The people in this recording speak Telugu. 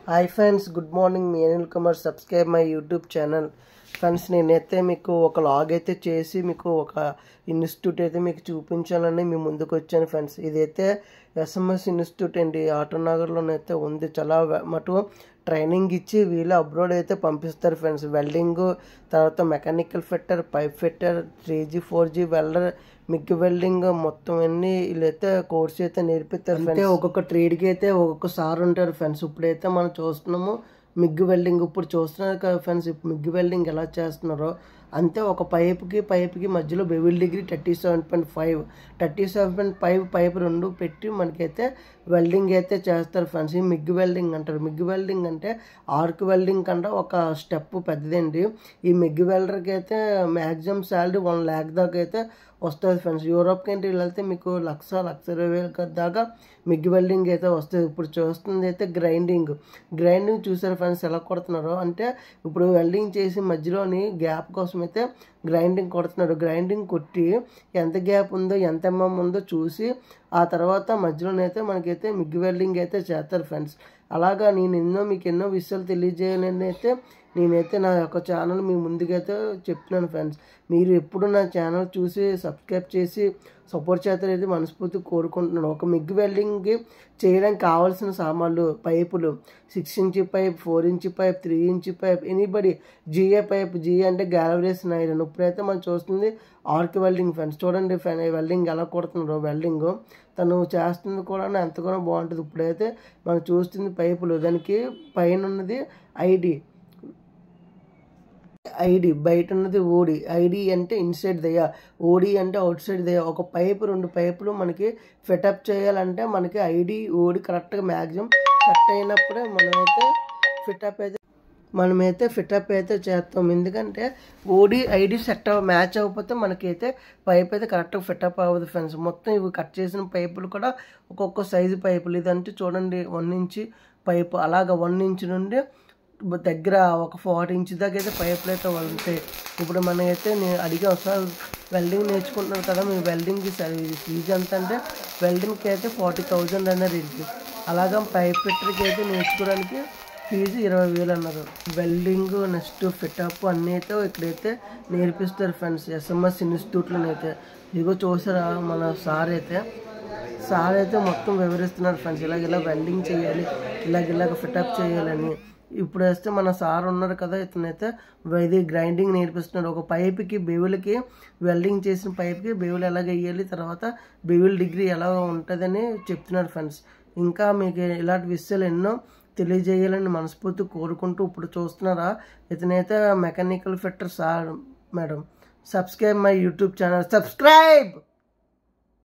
Hi friends, good morning. Me Anil Kumar. Subscribe my YouTube channel. Friends, నేనైతే మీకు ఒక లాగ్ అయితే చేసి మీకు ఒక ఇన్స్టిట్యూట్ అయితే మీకు చూపించాలని మీ ముందుకు వచ్చాను ఫ్రెండ్స్. ఇదైతే ఎస్ఎంఎస్ ఇన్స్టిట్యూట్ అండి, ఆటోనగర్లోనైతే ఉంది. చాలా మటు ట్రైనింగ్ ఇచ్చి వీళ్ళు అబ్రాడ్ అయితే పంపిస్తారు ఫ్రెండ్స్. వెల్డింగ్, తర్వాత mechanical fitter, pipe fitter, 3G 4G welder, MiG welding మొత్తం అన్ని వీళ్ళైతే కోర్స్ అయితే నేర్పిస్తారు ఫ్రెండ్స్. ఒక్కొక్క ట్రేడ్కి అయితే ఒక్కొక్క సార్ ఉంటారు ఫ్రెండ్స్. ఇప్పుడైతే మనం చూస్తున్నాము మిగ్ వెల్డింగ్. ఇప్పుడు చూస్తున్నారు కదా ఫ్రెండ్స్, ఇప్పుడు మిగ్ వెల్డింగ్ ఎలా చేస్తున్నారో అంతే. ఒక పైప్కి మధ్యలో బెవిల్ డిగ్రీ 37.5 పైప్ రెండు పెట్టి మనకైతే వెల్డింగ్ అయితే చేస్తారు ఫ్రెండ్స్. ఈ మిగ్ వెల్డింగ్ అంటారు. మిగ్ వెల్డింగ్ అంటే ఆర్క్ వెల్డింగ్ కంటే ఒక స్టెప్ పెద్దదండి. ఈ మిగ్ వెల్డర్కి అయితే మ్యాక్సిమం శాలరీ 1 lakh దాకా అయితే వస్తుంది ఫ్రెండ్స్. యూరోప్ కంట్రీలు వెళ్తే మీకు 1,20,000 దాకా మిగ్ వెల్డింగ్ అయితే వస్తుంది. ఇప్పుడు చూస్తుంది అయితే గ్రైండింగ్ చూసారు ఫ్రెండ్స్ ఎలా కొడుతున్నారో. అంటే ఇప్పుడు వెల్డింగ్ చేసి మధ్యలోని గ్యాప్ కోసం అయితే గ్రైండింగ్ కొడుతున్నారు. గ్రైండింగ్ కొట్టి ఎంత గ్యాప్ ఉందో ఎంత ఉందో చూసి ఆ తర్వాత మధ్యలోనైతే మనకైతే మిగ్ వెల్డింగ్ అయితే చేస్తారు ఫ్రెండ్స్. అలాగా నేను మీకు ఎన్నో విషయాలు తెలియజేయాలని అయితే నేనైతే నా యొక్క ఛానల్ మీ ముందుకైతే చెప్తున్నాను ఫ్రెండ్స్. మీరు ఎప్పుడు నా ఛానల్ చూసి సబ్స్క్రైబ్ చేసి సపోర్ట్ చేస్తారైతే మనస్ఫూర్తి కోరుకుంటున్నాను. ఒక మిగ్ వెల్డింగ్కి చేయడానికి కావాల్సిన సామాన్లు: పైపులు, 6 inch pipe, 4 inch pipe, 3 inch pipe, anybody, GA pipe. GA అంటే గ్యాలవరేషన్ ఐరన్. ఇప్పుడైతే మనం చూస్తుంది ఆర్క్ వెల్డింగ్ ఫ్రెండ్స్. చూడండి వెల్డింగ్ ఎలా కొడుతున్నారో. వెల్డింగ్ తను చేస్తుంది కూడా ఎంతగానో బాగుంటుంది. ఇప్పుడైతే మనం చూస్తుంది పైపులు. దానికి పైన ఉన్నది ఐడి, బయట ఉన్నది ఓడి. ఐడి అంటే ఇన్సైడ్ దయ్యా, ఓడి అంటే అవుట్ సైడ్ దయ్యా. ఒక పైపు 2 పైపులు మనకి ఫిటప్ చేయాలంటే మనకి ఐడి ఓడి కరెక్ట్గా మ్యాక్సిమం సెట్ అయినప్పుడే మనమైతే ఫిటప్ అయితే చేస్తాం. ఎందుకంటే ఓడి ఐడి సెట్ మ్యాచ్ అవ్వకపోతే మనకైతే పైప్ అయితే కరెక్ట్గా ఫిటప్ అవ్వదు ఫ్రెండ్స్. మొత్తం ఇవి కట్ చేసిన పైపులు కూడా ఒక్కొక్క సైజు పైపులు. ఇదంటే చూడండి 1 inch పైపు. అలాగా 1 inch నుండి దగ్గర ఒక 40 inch దాకా అయితే పైపులు అయితే ఉంటాయి. ఇప్పుడు మనమైతే నేను అడిగి ఒకసారి వెల్డింగ్ నేర్చుకుంటున్నాను కదా, మీ వెల్డింగ్కి ఫీజు ఎంత అంటే వెల్డింగ్కి అయితే 40,000 అన్నారు ఇంటికి. అలాగా పైప్ ఫిట్టర్కి అయితే నేర్చుకోవడానికి ఫీజు 20,000 అన్నారు. వెల్డింగ్ నెక్స్ట్ ఫిటప్ అన్నీ అయితే ఇక్కడైతే నేర్పిస్తారు ఫ్రెండ్స్, ఎస్ఎంఎస్ ఇన్స్టిట్యూట్లోనైతే. ఇదిగో చూసారా మన సార్ అయితే మొత్తం వివరిస్తున్నారు ఫ్రెండ్స్. ఇలా వెల్డింగ్ చేయాలి, ఇలాగ ఫిటప్ చేయాలని. ఇప్పుడు వేస్తే మన సార్ ఉన్నారు కదా, ఇతనైతే ఇది గ్రైండింగ్ నేర్పిస్తున్నాడు. ఒక పైప్కి బెవిల్కి వెల్డింగ్ చేసిన పైప్కి బెవిల్ ఎలా వేయాలి, తర్వాత బెవిల్ డిగ్రీ ఎలా ఉంటుందని చెప్తున్నారు ఫ్రెండ్స్. ఇంకా మీకు ఇలాంటి విషయాలు ఎన్నో తెలియజేయాలని మనస్ఫూర్తి కోరుకుంటూ ఇప్పుడు చూస్తున్నారా ఇతనైతే mechanical fitter sir madam. Subscribe my YouTube channel. Subscribe.